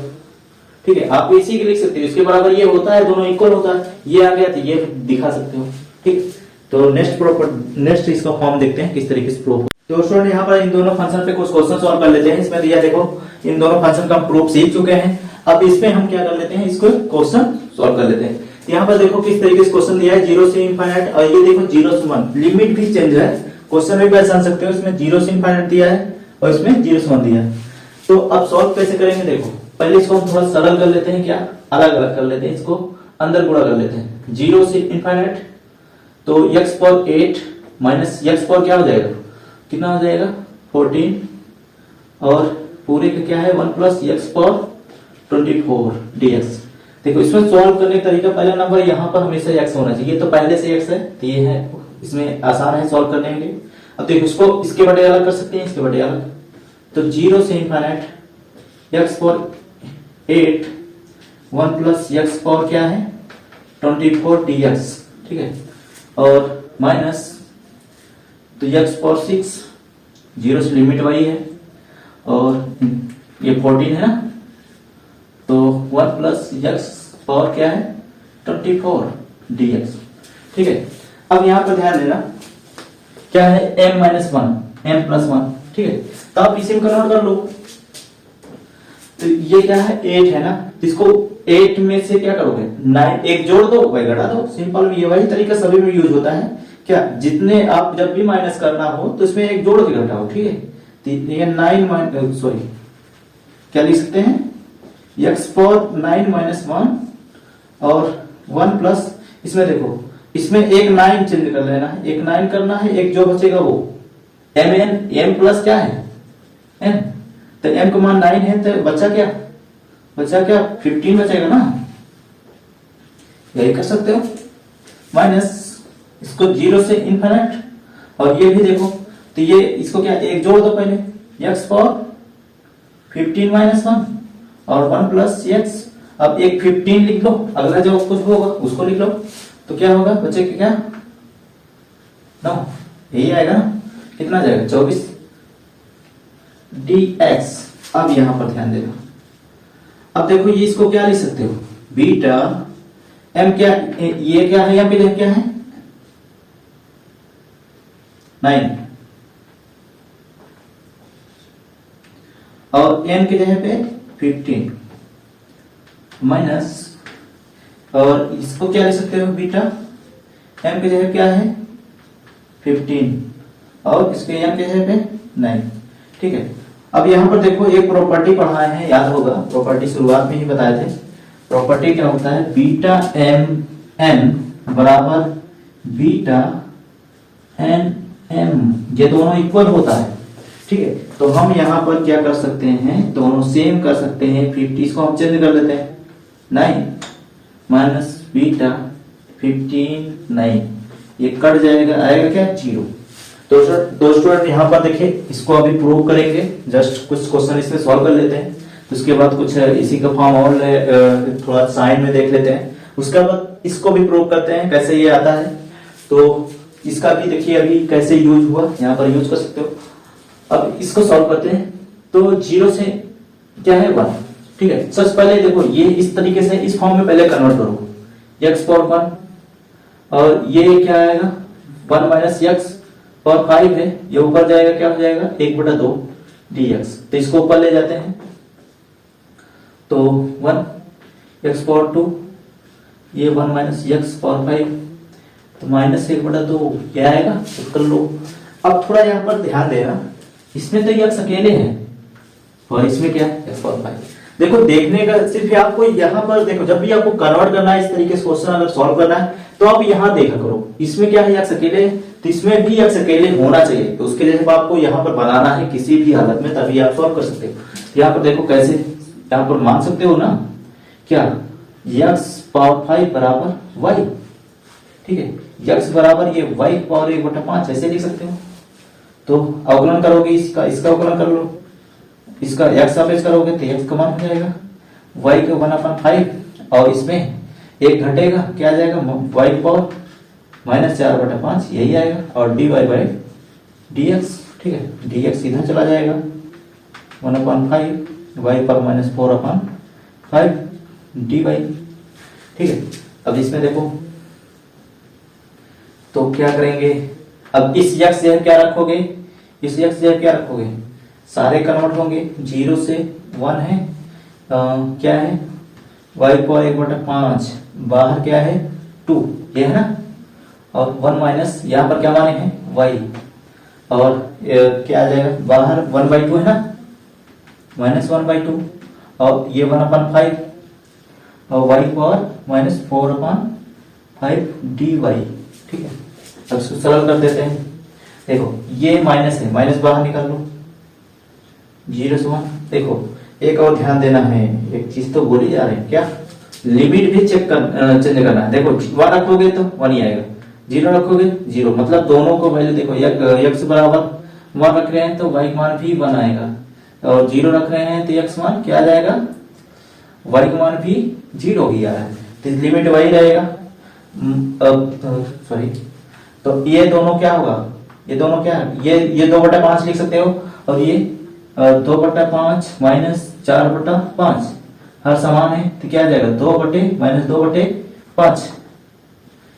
S1: ठीक है, आप इसी के लिख सकते हो, इसके बराबर ये होता है, दोनों इक्वल होता है, ये आ गया तो ये दिखा सकते हो। ठीक, तो नेक्स्ट इसका फॉर्म देखते हैं किस तरीके से प्रूफ। तो स्टूडेंट यहाँ पर इन दोनों फंक्शन पे कुछ क्वेश्चन सॉल्व कर लेते हैं। इसमें दिया देखो, इन दोनों फंक्शन का प्रूफ सीख चुके हैं, अब इसमें हम क्या कर लेते हैं, इसको क्वेश्चन सॉल्व कर लेते हैं। यहाँ पर देखो किस तरीके से क्वेश्चन दिया है, 0 से इनफाइनाइट, और ये देखो 0 से 1, लिमिट भी चेंज है, क्वेश्चन में भी ऐसा आन सकते हो। इसमें 0 से इनफाइनाइट दिया है और इसमें 0 से 1 दिया है। तो अब सॉल्व कैसे करेंगे, देखो पहले इसको हम थोड़ा सरल कर लेते हैं, क्या अलग अलग कर लेते हैं, इसको अंदर गुणा कर लेते हैं। 0 से इनफाइनाइट तो x power 8 minus x power क्या हो जाएगा, कितना हो जाएगा 14, और पूरे का क्या है 1 प्लस x पावर 24 dx। देखो इसमें सॉल्व करने का तरीका, पहला नंबर यहाँ पर हमेशा x होना चाहिए, तो पहले से x है तो ये है, इसमें आसान है सॉल्व करने के लिए। अब देखो इसको इसके बटे अलग कर सकते हैं, इसके बटे अलग, तो 0 से infinite x power 8 1 plus x power क्या है 24 dx। ठीक है, और माइनस तो x पावर 6, 0 से लिमिट y है, और ये 14 है ना, तो 1 प्लस x पावर क्या है 24 dx। ठीक है, अब यहाँ पर ध्यान देना क्या है m माइनस 1 m प्लस 1। ठीक है, तो आप इसे कन्वर्ट कर लो, तो ये क्या है 8 है ना, तो इसको 8 में से क्या करोगे 9, एक जोड़ दो भाई घटा दो, सिंपल। ये वही तरीका सभी में यूज होता है, क्या जितने आप जब भी माइनस करना हो तो इसमें एक जोड़ के घटाओ। ठीक है, तो ये 9 सॉरी क्या लिख सकते हैं x पावर 9 माइनस 1 और 1 प्लस, इसमें देखो इसमें एक 9 चेंज कर लेना है, एक 9 करना है, एक जो बचेगा वो m प्लस क्या है n, तो m का मान 9 है, तो बचा क्या 15 बचेगा ना, यही कर सकते हो। माइनस इसको 0 से इनफिनिट, और ये भी देखो तो ये इसको क्या एक जोड़ दो पहले, x पावर 15 माइनस 1 और 1 प्लस x। अब एक 15 लिख लो, अगला जो कुछ होगा उसको लिख लो, तो क्या होगा बच्चे क्या 9, यही आएगा ना, कितना जाएगा 24 dx। अब यहां पर ध्यान देना, अब देखो ये इसको क्या लिख सकते हो बीटा m, क्या ये क्या है, यहाँ पे क्या है 9, और n की जगह पे 15 माइनस, और इसको क्या लिख सकते हो बीटा m की जगह क्या है 15 और इसके m की जगह पे 9। ठीक है, अब यहां पर देखो एक प्रॉपर्टी पढ़ाए हैं, याद होगा प्रॉपर्टी शुरुआत में ही बताए थे। प्रॉपर्टी क्या होता है, बीटा m n बराबर बीटा n m, ये दोनों इक्वल होता है। ठीक है, तो हम यहाँ पर क्या कर सकते हैं, दोनों सेम कर सकते हैं। 50 को हम चेंज कर लेते हैं, 9 माइनस बीटा 15 9, ये कट जाएगा, आएगा क्या 0। तो स्टूडेंट यहाँ पर देखिए, इसको अभी प्रूव करेंगे, जस्ट कुछ क्वेश्चन इसमें सॉल्व कर लेते हैं, तो उसके बाद कुछ इसी का फॉर्म और थोड़ा साइन में देख लेते हैं, उसके बाद इसको भी प्रूव करते हैं कैसे ये आता है। तो इसका भी देखिए अभी कैसे यूज हुआ, यहाँ पर यूज कर सकते हो। अब इसको सॉल्व करते हैं, तो 0 से क्या है 1। ठीक है, सबसे पहले देखो ये इस तरीके से इस फॉर्म में पहले कन्वर्ट करो, x पावर 1 और ये क्या आएगा 1 माइनस x पावर 5 है, ये ऊपर जाएगा क्या हो जाएगा 1/2 dx। तो इसको ऊपर ले जाते हैं, तो 1 एक्स पावर 2, ये 1 माइनस एक्स पावर 5, तो माइनस 1/2 क्या आएगा, तो कर लो। अब थोड़ा यहाँ पर ध्यान देना, इसमें तो एक्स अकेले हैं और इसमें क्या है एक्स पावर 5। देखो देखने का सिर्फ आपको यहाँ पर देखो, जब भी आपको कन्वर्ट करना है इस तरीके से क्वेश्चन अगर सॉल्व करना है तो आप यहाँ देखा करो, इसमें क्या है एक्स अकेले, तो इसमें भी एक्स अकेले होना चाहिए। तो उसके लिए जब आपको यहाँ पर बनाना है किसी भी हालत में, तभी आप सॉल्व कर सकते हो। यहाँ पर देखो कैसे, यहाँ पर मान सकते हो ना क्या, एक्स पावर 5 बराबर वाई, ठीक है, एक्स बराबर ये वाई पावर 1/5 ऐसे लिख सकते हो। तो अवकलन करोगे इसका अवकलन कर लो, इसका एक्स अपेक्ष करोगे तो एक्स का मान हो जाएगा वाई का 1/5 और इसमें एक घटेगा, क्या आ जाएगा वाई पावर -4/5 यही आएगा, और dy बाई dx, ठीक है, dx इधर चला जाएगा 1/5 वाई पर -4/5 dy, ठीक है। अब इसमें देखो तो क्या करेंगे, अब इस x से क्या रखोगे, इस x से क्या रखोगे, सारे कन्वर्ट होंगे, 0 से 1 है, क्या है y पावर 1/5, बाहर क्या है 2, ये है ना, और 1 माइनस यहाँ पर क्या माने हैं y, और क्या आ जाएगा बाहर 1/2 है ना, -1/2, और ये 1/5 और y पावर -4/5 dy, ठीक है। अब इसको सरल कर देते हैं, देखो ये माइनस है, माइनस बाहर निकाल लो, 0 से 1। देखो एक और ध्यान देना है, एक चीज तो बोली जा रही है, क्या लिमिट भी चेंज करना है। देखो 1 रखोगे तो 1 ही आएगा, 0 रखोगे 0, मतलब दोनों को वैल्यू देखो, x बराबर 1 रख रहे हैं तो y मान भी 1 आएगा, और 0 रख रहे हैं तो x मान क्या आ जाएगा, y का मान भी 0 ही आ रहा है, तो लिमिट वही रहेगा। सॉरी, तो ये दोनों क्या होगा, ये दोनों क्या है, ये 2/5 लिख सकते हो, और ये 2/5 -4/5 हर समान है, तो क्या आ जाएगा 2/5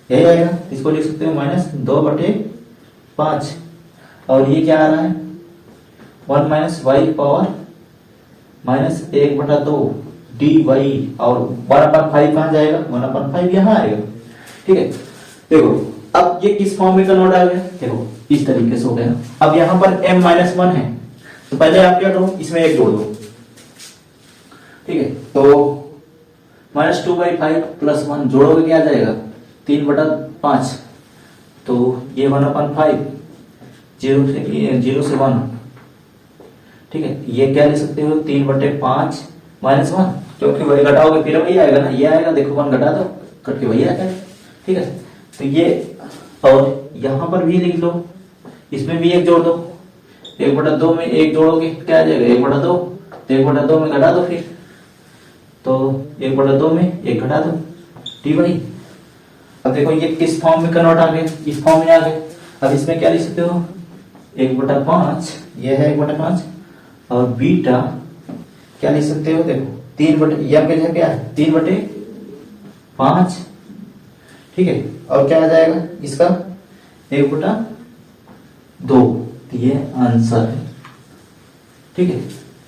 S1: यही आएगा, इसको लिख सकते हो -2/5, और ये क्या आ रहा है 1 माइनस वाई पावर -1/2 dy, और 1/5 कहाँ जाएगा, 1/5 यहाँ आएगा, ठीक है। देखो अब ये किस फॉर्म में कन्वर्ट आ गया, देखो इस तरीके से हो गया। अब यहाँ पर m-1 है, तो पहले आप क्या करो, इसमें एक जोड़ दो, ठीक है, तो -2/5 + 1 जोड़ोगे क्या आ जाएगा 3/5, तो ये 1/5 0 से 1, ठीक है, ये क्या ले सकते हो 3/5 -1, क्योंकि वही घटाओगे फिर वही आएगा ना, ये आएगा, देखो 1 घटा दो कट के वही आता है, ठीक है। तो ये, और यहाँ पर भी लिख लो, इसमें भी एक जोड़ दो, 1/2 में एक जोड़ोगे क्या आ जाएगा 1/2, तो 1/2 में घटा दो, फिर तो 1/2 में एक घटा दो dy। अब देखो ये किस फॉर्म में कन्वर्ट आ गए, इस फॉर्म में आ गए। अब इसमें क्या लिख सकते हो 1/5, ये है 1/5, और बीटा क्या लिख सकते हो, देखो 3/, क्या है 3/5, ठीक है, और क्या आ जाएगा इसका 1/2, तो ये आंसर है, ठीक है।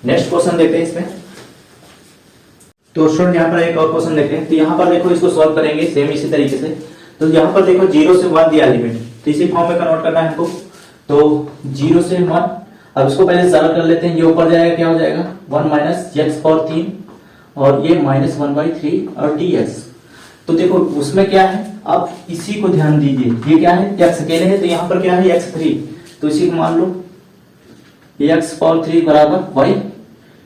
S1: नेक्स्ट क्वेश्चन देखते हैं इसमें, तो स्टूडेंट यहाँ पर एक और क्वेश्चन देखते हैं। तो यहाँ पर देखो इसको सॉल्व करेंगे सेम इसी तरीके से। तो यहाँ पर देखो 0 से 1 दिया लिमिट, तो इसी फॉर्म में कन्वर्ट करना है हमको। तो 0 से 1, अब इसको पहले सरल कर लेते हैं, ये ऊपर जाएगा क्या हो जाएगा 1 माइनस x पावर 3, और ये -1/3 और dx। तो देखो उसमें क्या है, आप इसी को ध्यान दीजिए, ये क्या है x अकेले है, तो यहाँ पर क्या है x3, तो इसी को मान लो x पावर 3 बराबर y,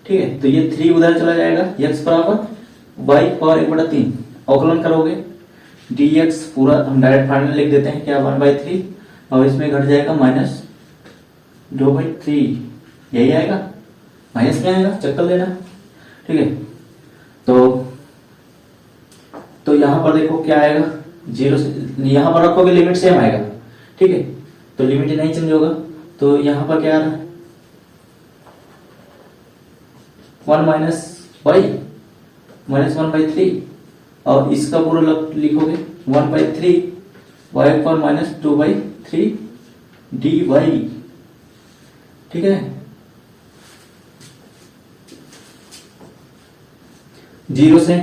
S1: ठीक है, तो ये 3 उधर चला जाएगा, x बराबर y पावर 1/3, अवकलन करोगे dx पूरा हम डायरेक्ट फाइनल लिख देते हैं, क्या 1/3, और इसमें घट जाएगा -2/3, यही आएगा, माइनस में आएगा, चक्कर लेना, ठीक है। तो यहाँ पर देखो क्या आएगा 0 से, यहाँ पर रखोगे लिमिट सेम आएगा, ठीक है, तो लिमिट नहीं चेंज होगा। तो यहाँ पर क्या आ रहा है 1 माइनस y -1/3, और इसका पूरा लिखोगे 1/3 y पर -2/3 dy, ठीक है। 0 से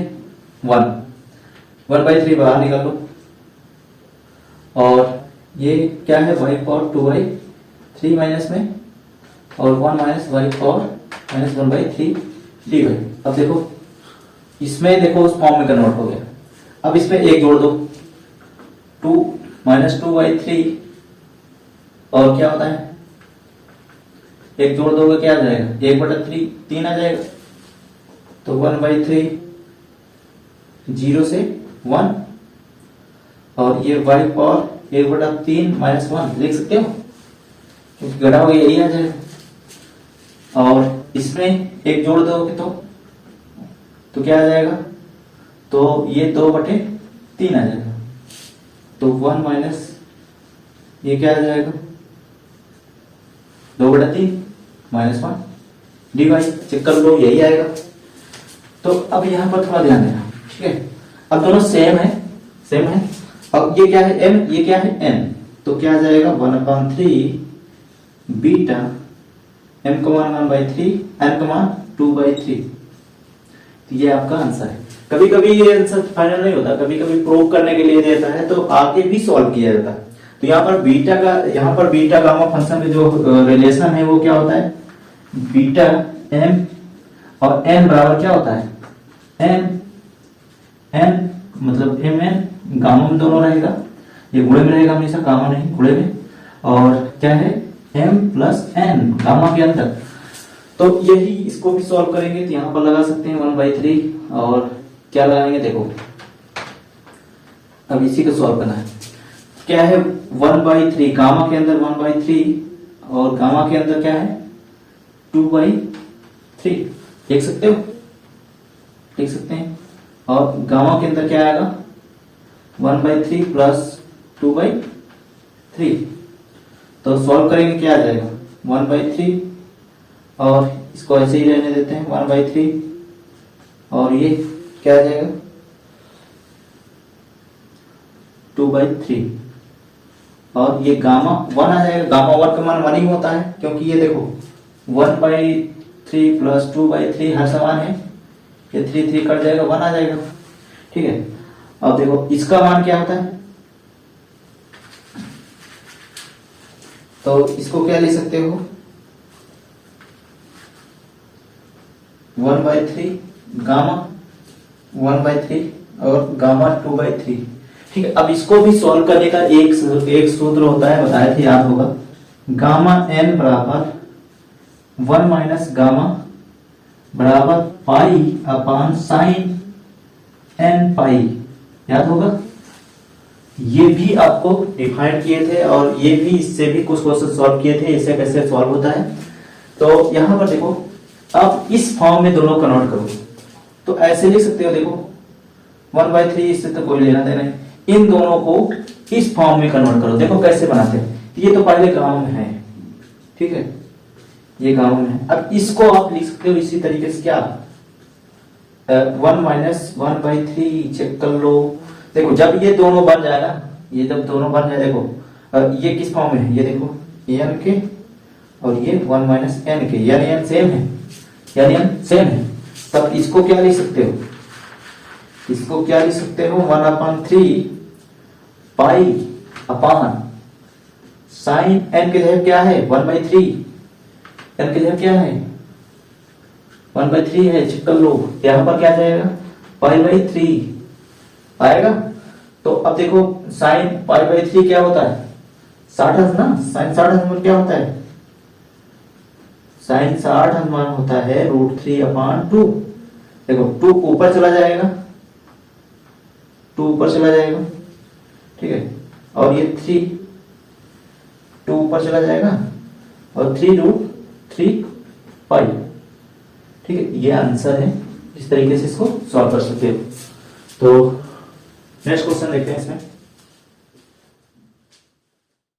S1: 1/3 बाहर निकालो, और ये क्या है y पावर 2/3 माइनस में, और 1 माइनस y पावर -1/3 dy। अब देखो इसमें देखो उस फॉर्म में कन्वर्ट हो गया। अब इसमें एक जोड़ दो, 2 - 2/3, और क्या होता है, एक जोड़ दोगे क्या आ जाएगा, 1/3, 3 आ जाएगा। तो 1/3, 0 से 1, और ये y पावर 1/3 - 1 लिख सकते हो, क्योंकि घटा हुआ यही आ जाएगा। और इसमें एक जोड़ दोगे तो क्या आ जाएगा, तो ये 2/3 आ जाएगा। तो 1 माइनस ये क्या आ जाएगा, 2/3 -1 dy। चेक कर लो, यही आएगा। तो अब यहां पर थोड़ा ध्यान देना, ठीक है। अब दोनों सेम है। अब ये क्या है m, ये क्या है n, तो क्या आ जाएगा 1/3 बीटा m का मान 1/3, n का मान 2/3। तो ये आपका आंसर है। कभी कभी ये आंसर फाइनल नहीं होता, कभी कभी प्रूव करने के लिए देता है, तो आगे भी सॉल्व किया जाता है। तो यहाँ पर बीटा गामा फंक्शन में जो रिलेशन है वो क्या होता है, बीटा m और n बराबर क्या होता है, n मतलब mn, गामा में दोनों रहेगा, ये गुणे में रहेगा हमेशा, गामा नहीं गुणे में, और क्या है m प्लस n गामा के अंदर। तो यही इसको भी सॉल्व करेंगे, तो यहाँ पर लगा सकते हैं 1/3, और क्या लगाएंगे देखो, अब इसी को सॉल्व करना है। क्या है 1/3, गामा के अंदर 1/3, और गामा के अंदर क्या है 2/3, देख सकते हो, देख सकते हैं। और गामा के अंदर क्या आएगा 1/3 प्लस 2/3। तो सॉल्व करेंगे क्या आ जाएगा 1/3, और इसको ऐसे ही रहने देते हैं 1/3, और ये क्या आ जाएगा 2/3, और ये गामा 1 आ जाएगा। गामा 1 का मान 1 ही होता है, क्योंकि ये देखो 1/3 प्लस 2/3 हर समान है, ये 3 कट जाएगा, 1 आ जाएगा, ठीक है। अब देखो इसका मान क्या होता है, तो इसको क्या ले सकते हो 1/3 गामा 1/3 और गामा 2/3, ठीक है। अब इसको भी सॉल्व करने का एक सूत्र होता है, बताया थे, याद होगा, गामा n बराबर 1 माइनस गामा बराबर पाई अपान साइन n पाई, याद होगा। ये भी आपको डिफाइन किए थे, और ये भी इससे भी कुछ क्वेश्चन सॉल्व किए थे, इसे कैसे सॉल्व होता है। तो यहां पर देखो, अब इस फॉर्म में दोनों कन्वर्ट करो, तो ऐसे लिख सकते हो, देखो 1/3, इससे तो कोई लेना देना नहीं, इन दोनों को इस फॉर्म में कन्वर्ट करो। देखो कैसे बनाते हैं, ये तो पहले गांव में है, ठीक है, ये गांव में है। अब इसको आप लिख सकते हो इसी तरीके से, क्या 1 माइनस 1/3, चेक कर लो। देखो जब ये दोनों बन जाएगा, ये जब दोनों बन जाए, देखो ये किस फॉर्म में है, ये देखो n के, और ये 1 माइनस n के, यानी n सेम है, यानी n सेम है। तब इसको क्या लिख सकते हो, इसको क्या लिख सकते हो 1/3 पाई अपान साइन n के जगह क्या है 1/3, n के जगह क्या है 1/3 है, चेक कर लो। यहां पर क्या जाएगा पाई/3 आएगा। तो अब देखो साइन पाई/3 क्या होता है 60 ना, साइन 60 क्या होता है, साइन 60 मान होता है √3/2। देखो 2 ऊपर चला जाएगा, 2 ऊपर चला जाएगा, ठीक है, और ये 2 ऊपर चला जाएगा, और 3√3 पाई, ठीक है। ये आंसर है, इस तरीके से इसको सॉल्व कर सकते हो। तो नेक्स्ट क्वेश्चन देखते हैं इसमें।